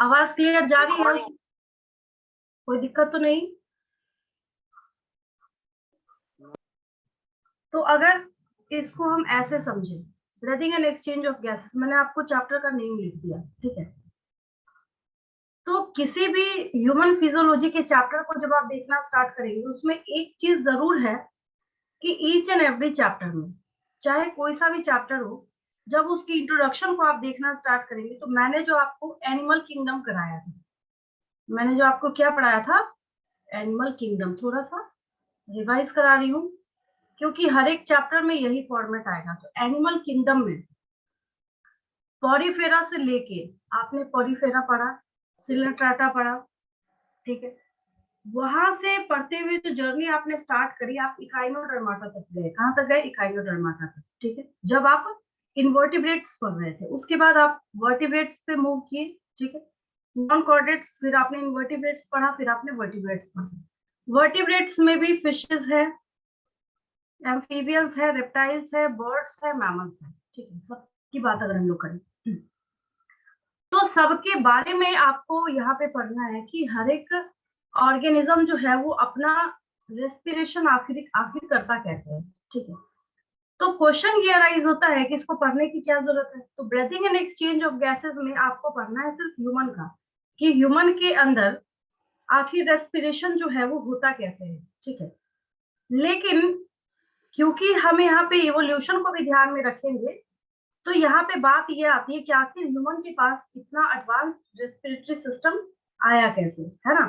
आवाज क्लियर जा रही है? कोई दिक्कत तो नहीं? तो अगर इसको हम ऐसे समझे, breathing and exchange of gases, मैंने आपको चैप्टर का नेम लिख दिया, ठीक है। तो किसी भी ह्यूमन फिजियोलॉजी के चैप्टर को जब आप देखना स्टार्ट करेंगे, उसमें एक चीज जरूर है कि ईच एंड एवरी चैप्टर में, चाहे कोई सा भी चैप्टर हो, जब उसकी इंट्रोडक्शन को आप देखना स्टार्ट करेंगे, तो मैंने जो आपको एनिमल किंगडम कराया था, मैंने जो आपको क्या पढ़ाया था, एनिमल किंगडम, थोड़ा सा रिवाइज करा रही हूँ, क्योंकि हर एक चैप्टर में यही फॉर्मेट आएगा। तो एनिमल किंगडम में पॉरीफेरा से लेके, आपने पॉरीफेरा पढ़ा, सिलेंट्राटा पढ़ा, ठीक है। वहां से पढ़ते हुए जो जर्नी आपने स्टार्ट करी, आप इकाइनोडर्माटा तक गए। कहां तक गए? इकाइनोडर्माटा तक, ठीक है। जब आप इनवर्टिब्रेट्स पढ़ रहे थे, उसके बाद आप वर्टिब्रेट्स पे मूव किए, ठीक है। नॉन कॉर्डेट्स, फिर आपने इनवर्टिब्रेट्स पढ़ा, फिर आपने वर्टिब्रेट्स पढ़ा। वर्टिब्रेट्स में भी फिशेस है, एम्फीबियंस है, रेप्टाइल्स है, बर्ड्स है, मैमल्स है, ठीक है। सबकी बात अगर हम लोग करें, तो सबके बारे में आपको यहाँ पे पढ़ना है कि हर एक ऑर्गेनिज्म जो है वो अपना रेस्पिरेशन आखिर आखिर करता कैसे है, ठीक है। तो क्वेश्चन ये अराइज होता है कि इसको पढ़ने की क्या जरूरत है। तो breathing and exchange of gases में आपको पढ़ना है सिर्फ ह्यूमन का, कि ह्यूमन के अंदर आखिर रेस्पिरेशन जो है वो होता कैसे है, ठीक है। लेकिन क्योंकि हम यहाँ पे इवोल्यूशन को भी ध्यान में रखेंगे, तो यहाँ पे बात ये आती है कि आखिर ह्यूमन के पास इतना एडवांस रेस्पिरेटरी सिस्टम आया कैसे, है ना।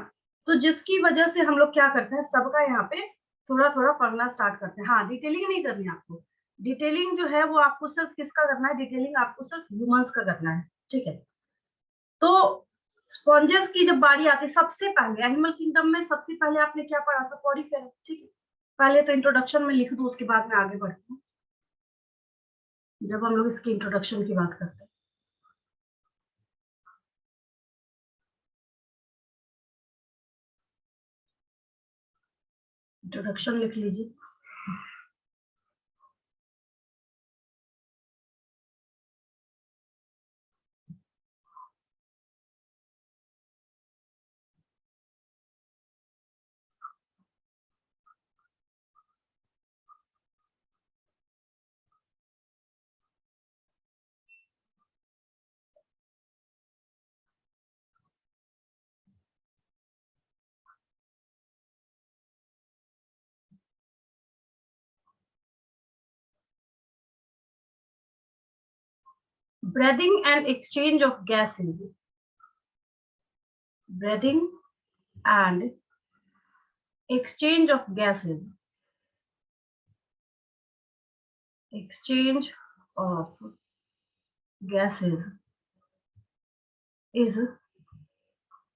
तो जिसकी वजह से हम लोग क्या करते हैं, सबका यहाँ पे थोड़ा थोड़ा पढ़ना स्टार्ट करते हैं। हाँ, डिटेलिंग नहीं करनी आपको, डिटेलिंग जो है वो आपको सिर्फ किसका करना है, डिटेलिंग आपको सिर्फ ह्यूमंस का करना है, ठीक है। तो स्पॉन्जेस की जब बारी आती है, सबसे पहले एनिमल किंगडम में सबसे पहले आपने क्या पढ़ा था, पॉरीफेरा, ठीक है। पहले तो इंट्रोडक्शन में लिख दूं, उसके बाद में आगे बढ़ती हूँ, जब हम लोग इसकी इंट्रोडक्शन की बात करते हैं। इंट्रोडक्शन लिख लीजिए। Breathing and exchange of gases. Breathing and exchange of gases. Exchange of gases is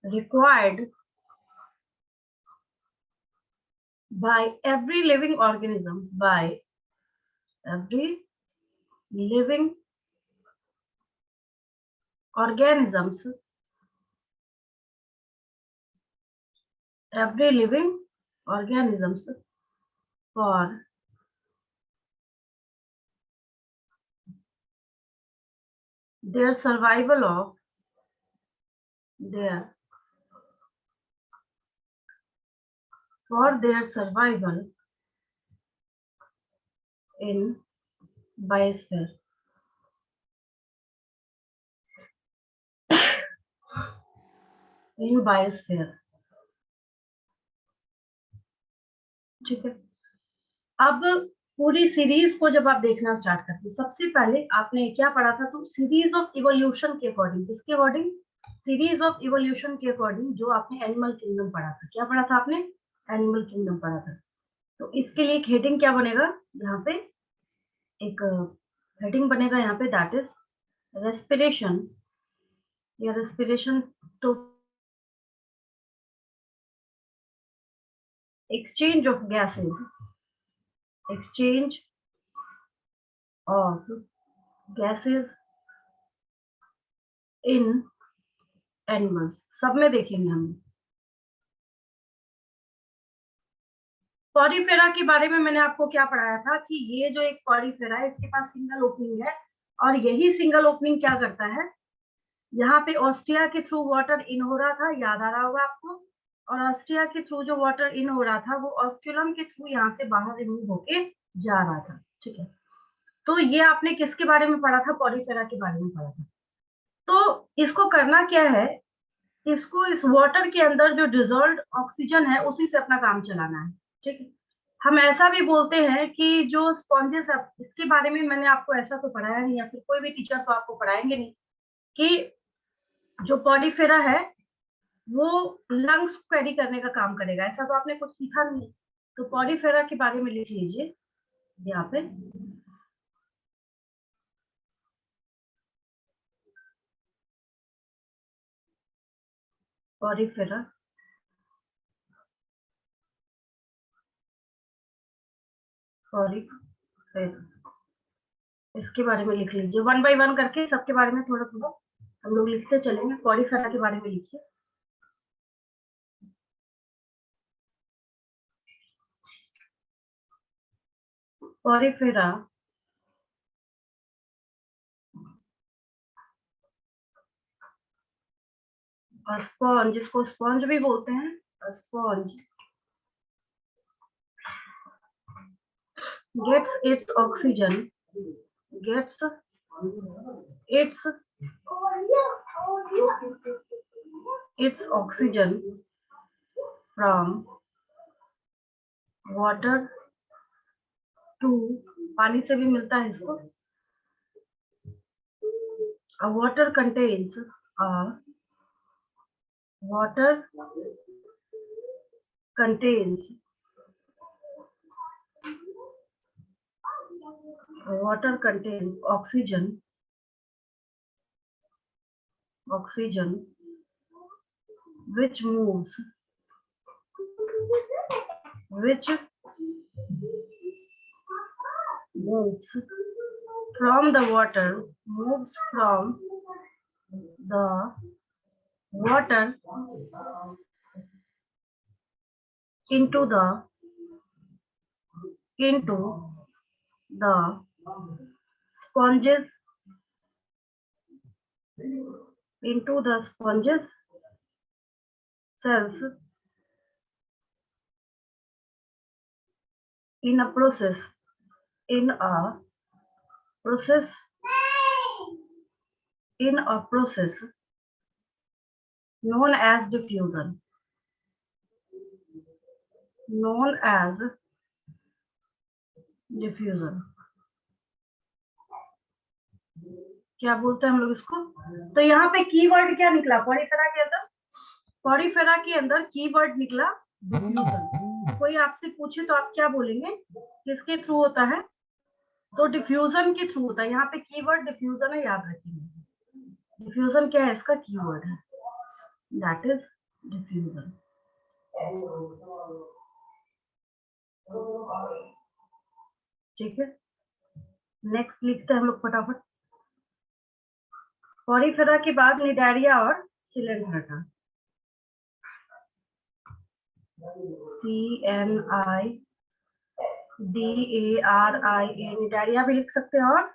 required by every living organism, by every living organisms, every living organisms for their survival of their survival in biosphere. In biosphere, ठीक है। अब पूरी series को जब आप देखना start करते हैं, सबसे पहले आपने क्या पढ़ा था, तो सीरीज ऑफ इवोल्यूशन के अकॉर्डिंग, किसके अकॉर्डिंग, सीरीज ऑफ इवोल्यूशन के अकॉर्डिंग जो आपने एनिमल किंगडम पढ़ा था। क्या पढ़ा था आपने? एनिमल किंगडम पढ़ा था। तो इसके लिए एक हेडिंग क्या बनेगा यहाँ पे, एक हेडिंग बनेगा यहाँ पे, दैट इज रेस्पिरेशन, या रेस्पिरेशन तो exchange of gases, exchange of gases in animals, सब में देखेंगे हम। पॉरीफेरा के बारे में मैंने आपको क्या पढ़ाया था कि ये जो एक पॉरीफेरा है, इसके पास सिंगल ओपनिंग है, और यही सिंगल ओपनिंग क्या करता है, यहाँ पे ऑस्टिया के थ्रू वाटर इन हो रहा था, याद आ रहा होगा आपको, और ऑस्टिया के थ्रू जो वाटर इन हो रहा था वो ऑस्क्यूलम के थ्रू यहाँ से बाहर रिमूव होके जा रहा था, ठीक है। तो ये आपने किसके बारे में पढ़ा था, पॉलीफेरा के बारे में पढ़ा था। तो इसको करना क्या है, इसको इस वाटर के अंदर जो डिजोल्व ऑक्सीजन है उसी से अपना काम चलाना है, ठीक है। हम ऐसा भी बोलते हैं कि जो स्पॉन्जेस, इसके बारे में मैंने आपको ऐसा तो पढ़ाया नहीं, या फिर कोई भी टीचर तो आपको पढ़ाएंगे नहीं, कि जो पॉलीफेरा है वो लंग्स कैरी करने का काम करेगा, ऐसा तो आपने कुछ सीखा नहीं। तो पॉलीफेरा के बारे में लिख लीजिए यहाँ पे, पॉलीफेरा, पॉलीफेरा, इसके बारे में लिख लीजिए। वन बाय वन करके सबके बारे में थोड़ा थोड़ा हम लोग लिखते चलेंगे। पॉलीफेरा के बारे में लिखिए। पॉलीफेरा स्पॉन्ज, जिसको स्पॉन्ज भी बोलते हैं, sponge gets its oxygen, gets its oxygen from water to, पानी से भी मिलता है इसको, water contains water contains oxygen which moves from the water, moves from the water into the sponges, into the sponges cells in a process known as diffusion, क्या बोलते हैं हम लोग इसको। तो यहाँ पे कीवर्ड क्या निकला पॉलीफेरा के अंदर, पॉलीफेरा के अंदर कीवर्ड निकला डिफ्यूजन। कोई आपसे पूछे तो आप क्या बोलेंगे, किसके थ्रू होता है, तो डिफ्यूजन के थ्रू होता है। यहाँ पे कीवर्ड डिफ्यूजन है, याद रखिए। डिफ्यूजन क्या है, इसका कीवर्ड है, दैट इज डिफ्यूजन। ठीक है, नेक्स्ट लिखते हैं हम लोग फटाफट। पॉलीफेरा के बाद निडारिया और सिलेंड्रेटा, CNIDARIA, निडारिया भी लिख सकते हैं और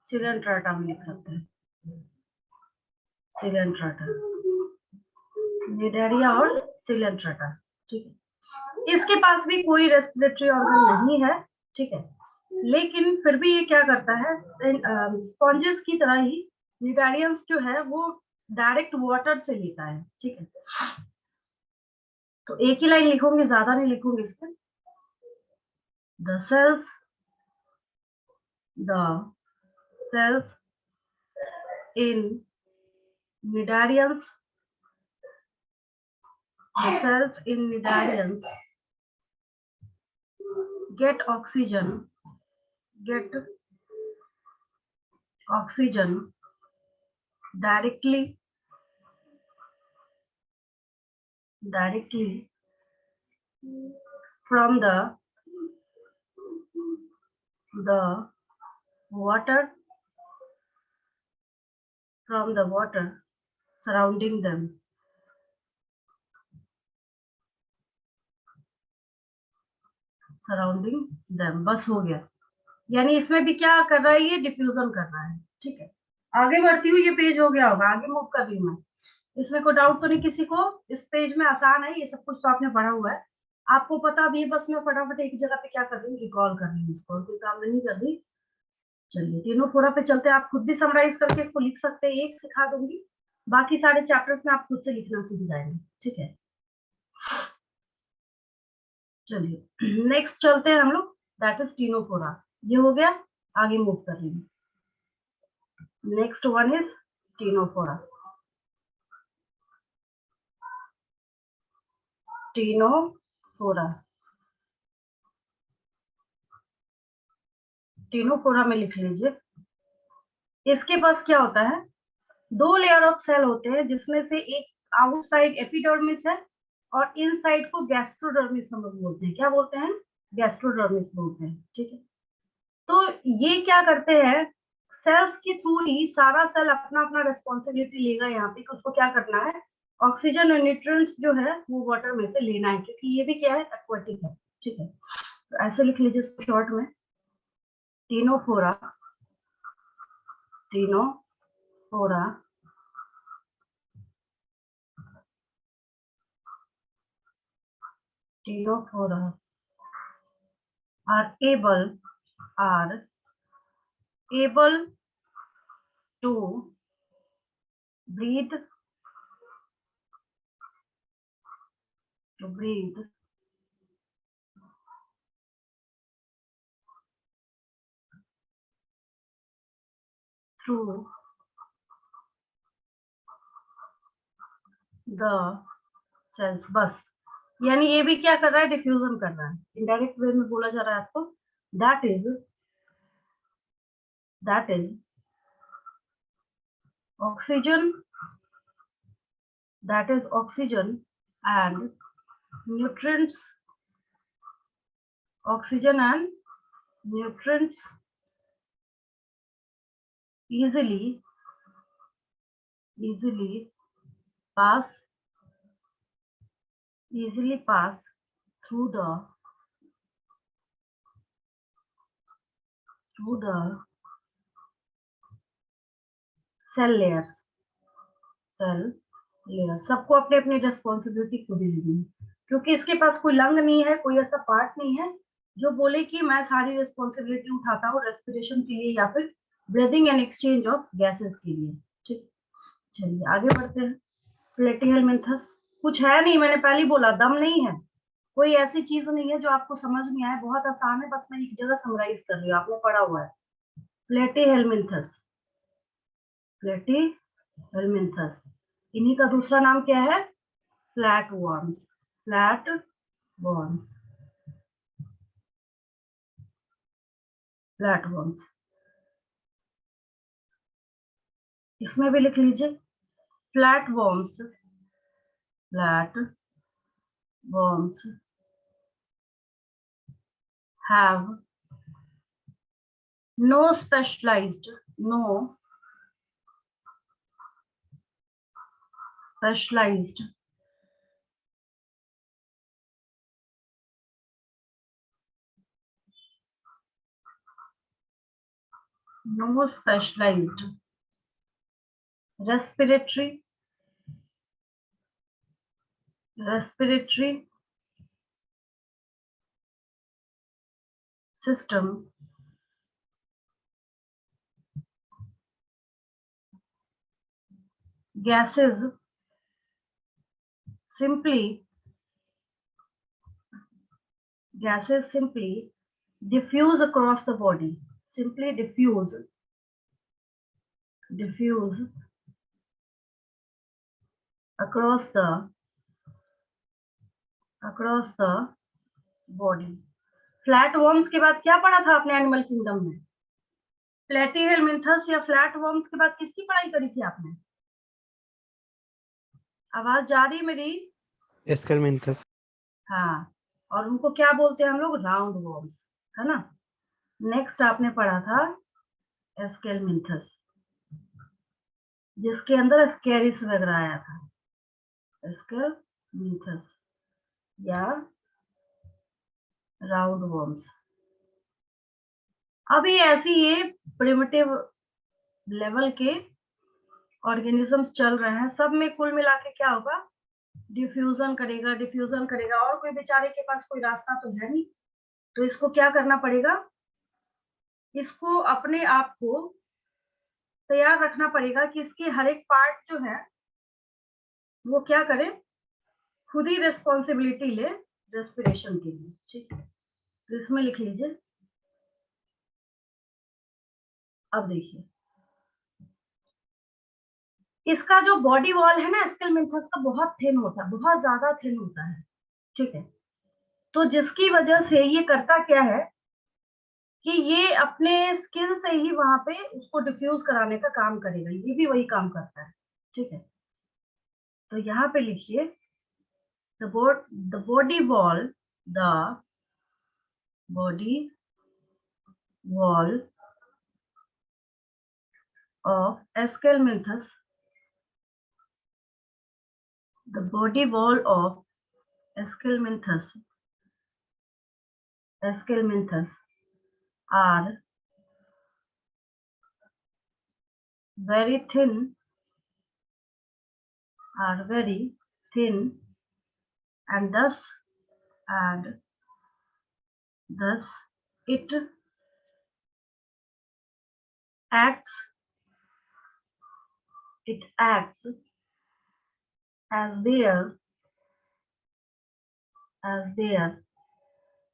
सिलेंड्रेटा भी लिख सकते हैं, सिलेंड्रेटा, निडारिया और सिलेंड्रेटा। ठीक है, इसके पास भी कोई रेस्पिरेटरी ऑर्गन नहीं है, ठीक है, लेकिन फिर भी ये क्या करता है, स्पॉन्जेस की तरह ही निडारियंस जो है वो डायरेक्ट वाटर से लेता है, ठीक है। तो एक ही लाइन लिखूंगी, ज्यादा नहीं लिखूंगी इस पर। The cells in cnidarians, get oxygen directly from the water surrounding them, बस हो गया। यानी इसमें भी क्या कर रहा है, ये डिफ्यूजन कर रहा है, ठीक है। आगे बढ़ती हूँ, ये पेज हो गया होगा, आगे मूव कर रही हूँ मैं। इसमें कोई डाउट तो नहीं किसी को? इस पेज में आसान है, ये सब कुछ तो आपने पढ़ा हुआ है, आपको पता भी है। बस मैं फटाफट एक जगह पे क्या कर रही हूँ, रिकॉल कर रही हूँ इसको, कोई काम नहीं कर रही। चलिए तीनों फोरा पे चलते हैं। आप खुद भी समराइज करके इसको लिख सकते हैं, एक सिखा दूंगी, बाकी सारे चैप्टर्स में आप खुद से लिखना सीख जाएंगे, ठीक है। चलिए नेक्स्ट चलते हैं हम लोग, दैट इज टीनोफोरा। ये हो गया, आगे मूव कर रही हूँ। Next one is Ctenophora. Ctenophora, Ctenophora में लिख लीजिए। इसके पास क्या होता है, दो लेयर ऑफ सेल होते हैं, जिसमें से एक आउटसाइड एपिडर्मिस है और इनसाइड को गैस्ट्रोडर्मिस हम लोग बोलते हैं। क्या बोलते हैं? गैस्ट्रोडर्मिस बोलते हैं, ठीक है। तो ये क्या करते हैं, सेल्स के थ्रू ही सारा सेल अपना अपना रिस्पॉन्सिबिलिटी लेगा यहाँ पे कि उसको क्या करना है, ऑक्सीजन और न्यूट्रिएंट्स जो है वो वाटर में से लेना है, क्योंकि ये भी क्या है, एक्वाटिक है, ठीक है। तो ऐसे लिख लीजिए शॉर्ट में, Ctenophora, Ctenophora Ctenophora are able to breathe through the cells। बस, यानी ये भी क्या कर रहा है, डिफ्यूजन कर रहा है। इनडायरेक्ट वे में बोला जा रहा है आपको, that is oxygen, and nutrients, oxygen and nutrients easily pass through the cell layers। सबको अपने अपनी रेस्पॉन्सिबिलिटी खुद ही लेनी है, क्योंकि इसके पास कोई लंग नहीं है, कोई ऐसा पार्ट नहीं है जो बोले कि मैं सारी रेस्पॉन्सिबिलिटी उठाता हूँ रेस्पिरेशन के लिए या फिर breathing and exchange of gases के लिए, ठीक। चलिए आगे बढ़ते हैं। प्लेटिहेलमिन्थस कुछ है नहीं, मैंने पहले ही बोला, दम नहीं है, कोई ऐसी चीज नहीं है जो आपको समझ नहीं आए, बहुत आसान है, बस मैं एक जगह समराइज कर रही हूँ, आपने पढ़ा हुआ है। प्लेटिहेलमिन्थस, प्लेटिहेलमिन्थस, इन्हीं का दूसरा नाम क्या है, flat worms, flat worms, flat worms. इसमें भी लिख लीजिए, flat worms, flat worms have no specialized respiratory system gases simply diffuse across the body, simply diffuse across the body। Flat worms के बाद क्या पढ़ा था आपने एनिमल किंगडम में? प्लेटिहेलमिन्थस या फ्लैट वर्म्स के बाद किसकी पढ़ाई करी थी आपने? आवाज जा रही मेरी? एस्केलमिन्थस। हाँ, और उनको क्या बोलते हैं हम लोग, राउंड वर्म्स, है ना। नेक्स्ट आपने पढ़ा था एस्केलमिन्थस, जिसके अंदर स्केरिस वगैरह आया था, एस्केलमिन्थस या राउंड वर्म्स। अभी ऐसी ये प्रिमिटिव लेवल के ऑर्गेनिजम्स चल रहे हैं, सब में कुल मिला के क्या होगा, डिफ्यूजन करेगा और कोई बेचारे के पास कोई रास्ता तो है नहीं, तो इसको क्या करना पड़ेगा, इसको अपने आप को तैयार रखना पड़ेगा कि इसके हर एक पार्ट जो है वो क्या करे, खुद ही रिस्पॉन्सिबिलिटी ले रेस्पिरेशन के लिए। ठीक है, तो इसमें लिख लीजिए। अब देखिए इसका जो बॉडी वॉल है ना स्केलमिंथस का, बहुत थिन होता है, बहुत ज्यादा थिन होता है। ठीक है, तो जिसकी वजह से ये करता क्या है कि ये अपने स्किन से ही वहां पे उसको डिफ्यूज कराने का काम करेगा, ये भी वही काम करता है। ठीक है, तो यहाँ पे लिखिए the body wall of Aschelminthus, the body wall of Aschelminthus are very thin, and thus it acts as their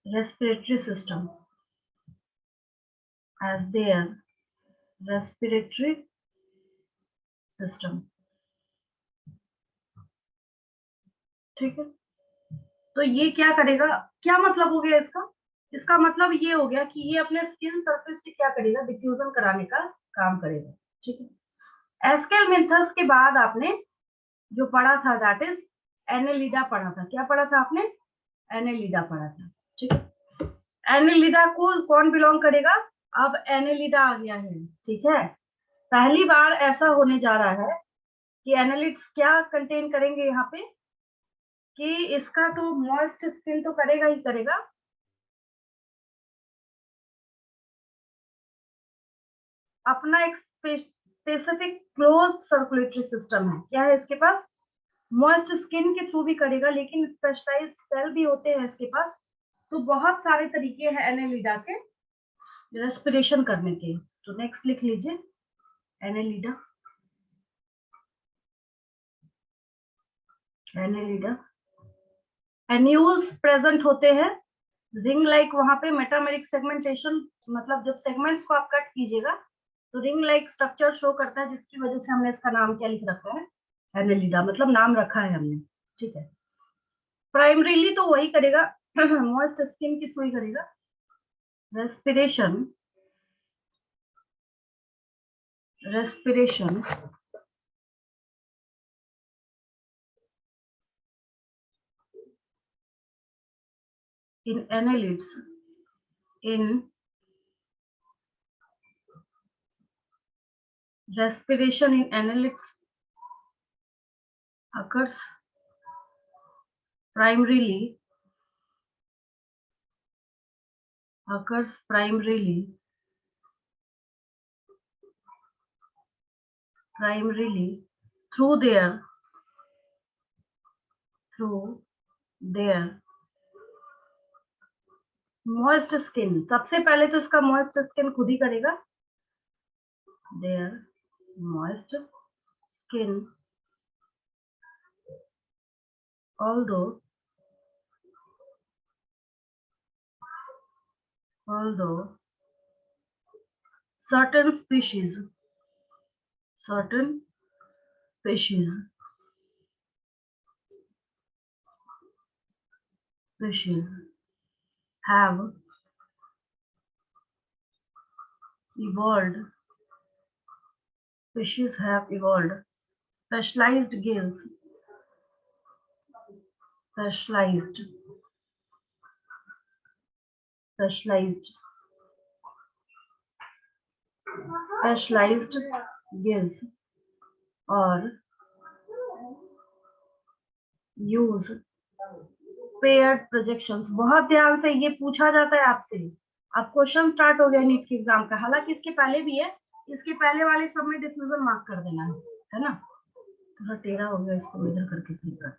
respiratory system, ठीक है, तो ये क्या करेगा, क्या मतलब हो गया इसका मतलब ये हो गया कि ये अपने स्किन सरफेस से क्या करेगा, डिफ्यूजन कराने का काम करेगा। ठीक है, एस्केलमिंथस के बाद आपने जो पढ़ा था दैट इज एनेलिडा पढ़ा था। क्या पढ़ा था आपने, एनेलिडा पढ़ा था। ठीक है, एनेलिडा को कौन बिलोंग करेगा, अब एनेलिडा आ गया है। ठीक है, पहली बार ऐसा होने जा रहा है कि एनालिड्स क्या कंटेन करेंगे यहाँ पे, कि इसका तो मॉइस्ट स्किन तो करेगा ही करेगा, अपना एक स्पेसिफिक क्लोज सर्कुलेटरी सिस्टम है। क्या है इसके पास, मॉइस्ट स्किन के थ्रू भी करेगा, लेकिन स्पेशलाइज्ड सेल भी होते हैं इसके पास। तो बहुत सारे तरीके हैं एनेलिडा के रेस्पिरेशन करने के। तो नेक्स्ट लिख लीजिए एनेलिडा। एन्यूल्स प्रेजेंट होते हैं, रिंग लाइक वहां पे मेटामेरिक सेगमेंटेशन, मतलब जब सेगमेंट्स को आप कट कीजिएगा तो रिंग लाइक स्ट्रक्चर शो करता है, जिसकी वजह से हमने इसका नाम क्या लिख रखा है, एनेलिडा, मतलब नाम रखा है हमने। ठीक है, प्राइमरीली तो वही करेगा, मॉइस्ट स्किन के थ्रू ही करेगा respiration in annelids occurs primarily through their moist skin. सबसे पहले तो इसका मॉइस्ट स्किन खुद ही करेगा, their moist skin, although certain species have evolved specialized gills, और use paired projections। बहुत ध्यान से ये पूछा जाता है आपसे, अब क्वेश्चन स्टार्ट हो गया नीट के एग्जाम का, हालांकि इसके पहले भी है, इसके पहले वाले सब में डिफ्यूजन मार्क कर देना है ना। थोड़ा टेढ़ा हो गया, इसको इधर करके क्लिक कर।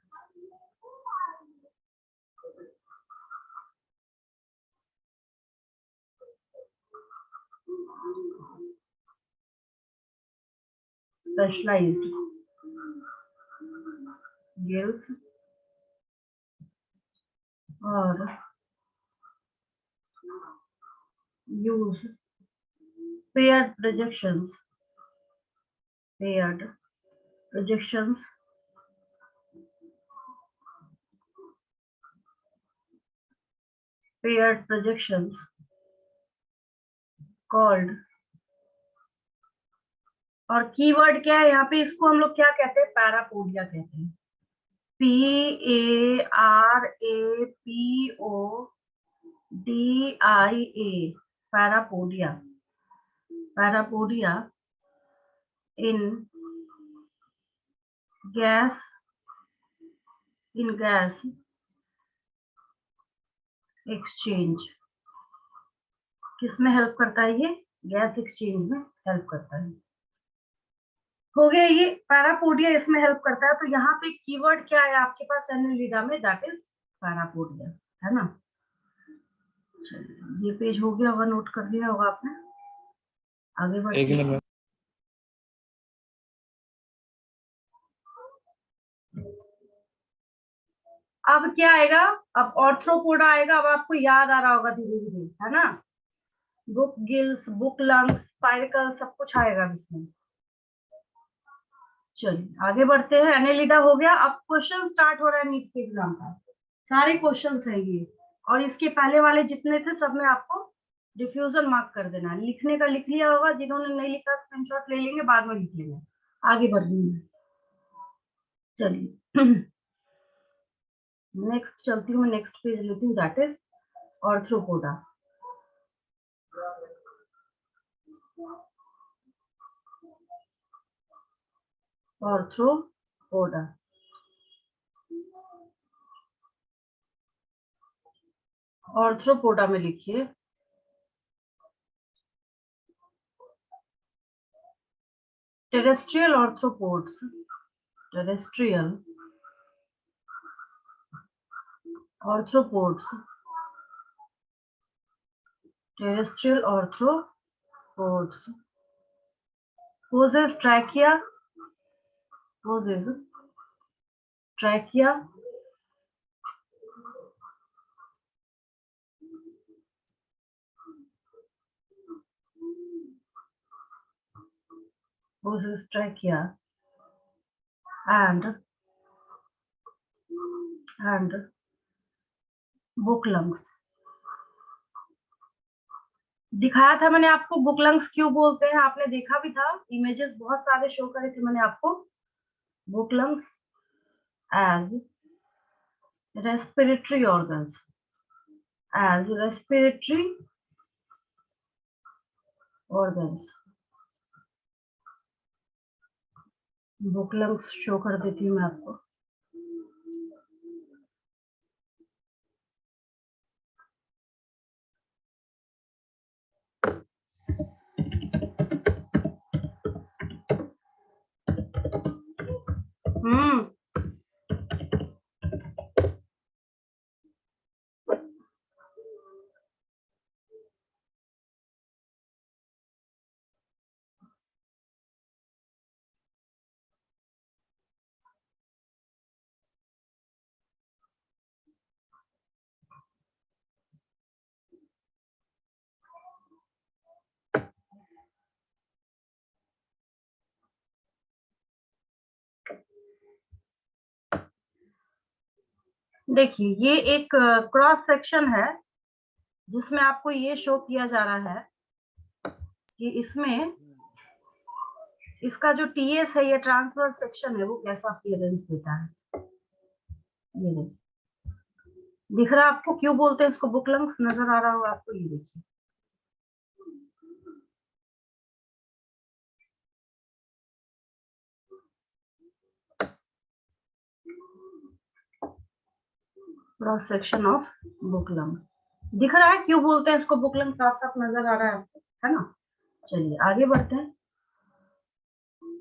स्पेशलाइज्ड गिल्स और use paired projections, paired projections called, और कीवर्ड क्या है यहाँ पे, इसको हम लोग क्या कहते हैं, पैरापोडिया कहते हैं। PARAPODIA, parapodia. Parapodia in gas exchange, किसमें हेल्प करता है ये, गैस एक्सचेंज में हेल्प करता है। हो गया ये पैरापोडिया, इसमें हेल्प करता है। तो यहाँ पे कीवर्ड क्या है आपके पास एनेलिडा में, दैट इज पैरापोडिया, है ना। चलिए ये पेज हो गया, नोट कर लिया होगा आपने। आगे बढ़ते हैं। अब क्या आएगा, अब ऑर्थ्रोपोडा आएगा। अब आपको याद आ रहा होगा धीरे धीरे, है ना। बुक गिल्स, बुक लंग्स, स्पाइरकल, सब कुछ आएगा इसमें। चलिए आगे बढ़ते हैं। एनेलिडा हो गया। अब क्वेश्चन स्टार्ट हो रहा है नीट के एग्जाम का, सारे क्वेश्चंस है ये, और इसके पहले वाले जितने थे सब में आपको डिफ्यूजन मार्क कर देना। लिखने का लिख लिया होगा, जिन्होंने नहीं लिखा स्क्रीनशॉट ले लेंगे, बाद में लिख लेंगे। आगे बढ़ रही है। चलिए नेक्स्ट चलती हूँ, नेक्स्ट पेज लेती हूँ, that is Arthropoda. Arthropoda, Arthropoda में लिखिए terrestrial arthropods, terrestrial arthropods, terrestrial arthropods possess trachea, and book lungs. दिखाया था मैंने आपको बुक लंग्स क्यों बोलते हैं, आपने देखा भी था, इमेजेस बहुत सारे शो करे थे मैंने आपको। Book lungs as respiratory organs, as respiratory organs. Book lungs show कर देती हूँ मैं आपको। देखिए ये एक क्रॉस सेक्शन है जिसमें आपको ये शो किया जा रहा है कि इसमें इसका जो टीएस है, ये ट्रांसवर्स सेक्शन है, वो कैसा अपीयरेंस देता है। ये देखिए, दिख रहा है आपको, क्यों बोलते हैं इसको बुक लंग्स, नजर आ रहा होगा आपको। ये देखिए cross section of book lung, दिख रहा है, क्यों बोलते हैं इसको बुक लंग, साफ साफ नजर आ रहा है आपको, है ना। चलिए आगे बढ़ते हैं।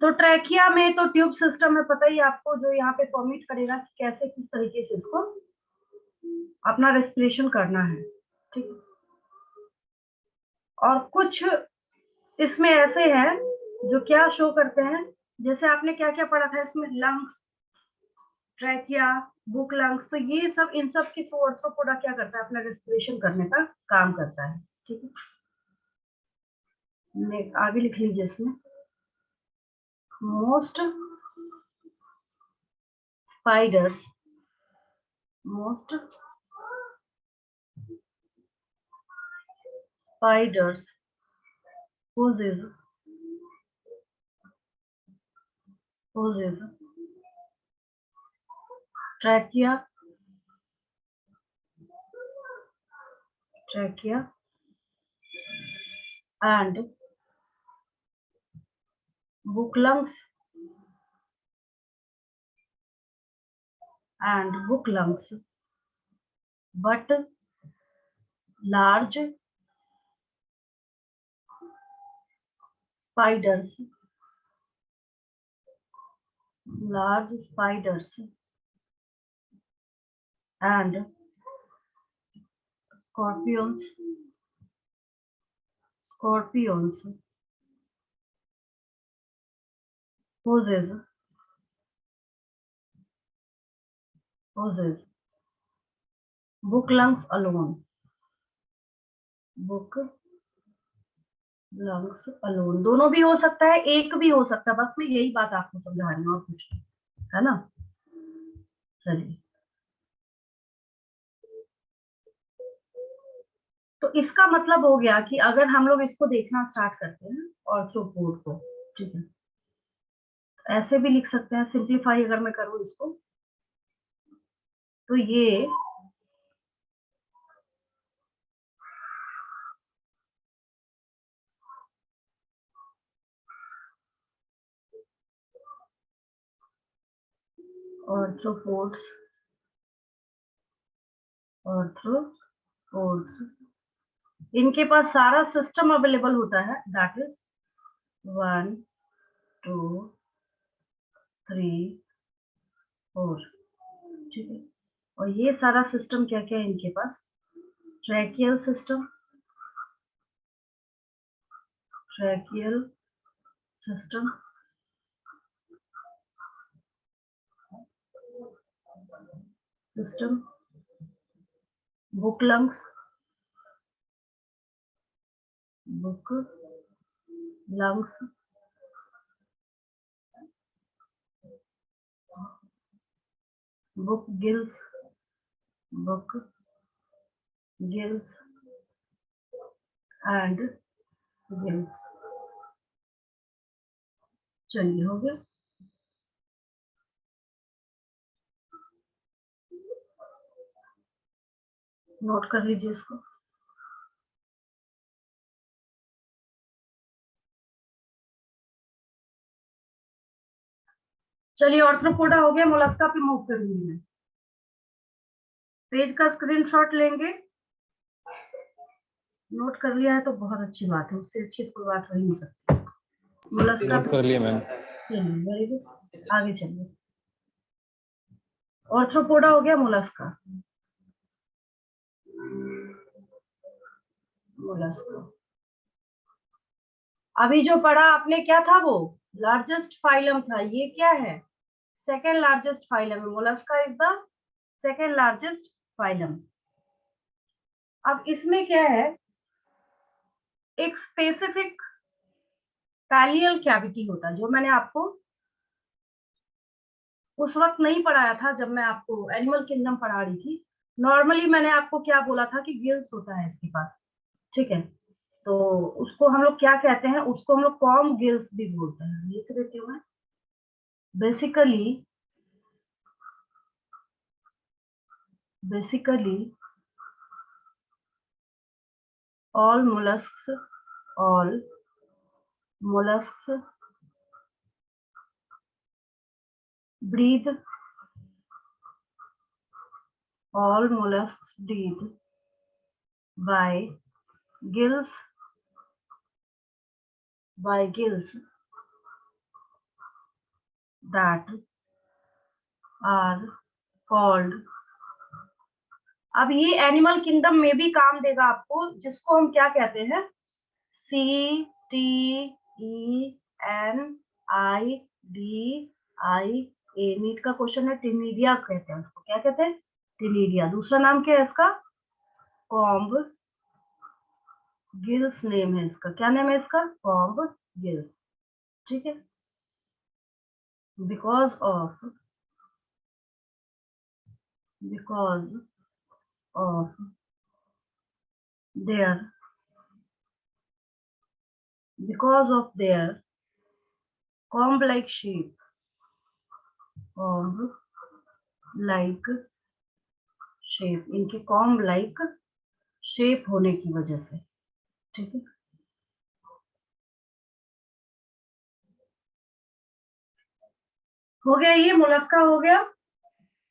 तो ट्रैकिया में तो ट्यूब सिस्टम है, पता ही आपको, जो यहाँ पे फॉर्मेट करेगा कि कैसे किस तरीके से इसको अपना रेस्पिरेशन करना है, ठीक। और कुछ इसमें ऐसे हैं जो क्या शो करते हैं, जैसे आपने क्या क्या पढ़ा था इसमें, लंग्स, ट्रैकिया, बुक लंग्स, तो ये सब, इन सब की तो ऑर्थ्रोपोडा क्या करता है, अपना रेस्पिरेशन करने का काम करता है, ठीक है। आगे लिख लीजिए इसमें, most spiders possess trachea and book lungs but large spiders and scorpions possess book lungs alone, दोनों भी हो सकता है, एक भी हो सकता है, बस मैं यही बात आपको समझा रही हूँ और कुछ नहीं, है ना। चलिए, तो इसका मतलब हो गया कि अगर हम लोग इसको देखना स्टार्ट करते हैं ऑर्थ्रोपोड को, ठीक है, ऐसे भी लिख सकते हैं, सिंप्लीफाई अगर मैं करूँ इसको, तो ये ऑर्थ्रोपोड्स इनके पास सारा सिस्टम अवेलेबल होता है, दैट इज 1 2 3 4, ठीक है। और ये सारा सिस्टम क्या क्या है इनके पास, tracheal system, book lungs book gills and gills. चलिए, हो गया। नोट कर लीजिए इसको। चलिए, ऑर्थ्रोपोडा हो गया, मोलस्का पे मूव करूंगी मैं। पेज का स्क्रीनशॉट लेंगे, नोट कर लिया है तो बहुत अच्छी बात है, उससे अच्छी कोई बात हो ही नहीं सकती। मोलस्का नोट कर लिया मैम। चलिए, वेरी गुड, आगे चलिए। ऑर्थ्रोपोडा हो गया, मोलस्का। अभी जो पढ़ा आपने क्या था, वो लार्जेस्ट फाइलम था, ये क्या है, सेकेंड लार्जेस्ट फाइलम है, Mollusca is the second largest phylum. अब इसमें क्या है, एक स्पेसिफिक पैलियल कैविटी होता है, जो मैंने आपको उस वक्त नहीं पढ़ाया था जब मैं आपको एनिमल किंगडम पढ़ा रही थी। नॉर्मली मैंने आपको क्या बोला था कि गिल्स होता है इसके पास, ठीक है। तो उसको हम लोग क्या कहते हैं, उसको हम लोग कॉम गिल्स भी बोलते हैं, लिख देती हूँ मैं। Basically all mollusks breathe by gills that are called, अब ये एनिमल किंगडम में भी काम देगा आपको, जिसको हम क्या कहते हैं, CTENIDIA, नीट का क्वेश्चन है, टिनिडिया कहते हैं उसको, क्या कहते हैं, टिनिडिया। दूसरा नाम क्या है इसका, कॉम्ब गिल्स नेम है इसका, क्या नेम है इसका, कॉम्ब गिल्स, ठीक है। Because of their comb like shape, इनके comb like शेप होने की वजह से, ठीक है। हो गया, ये मोलस्का हो गया।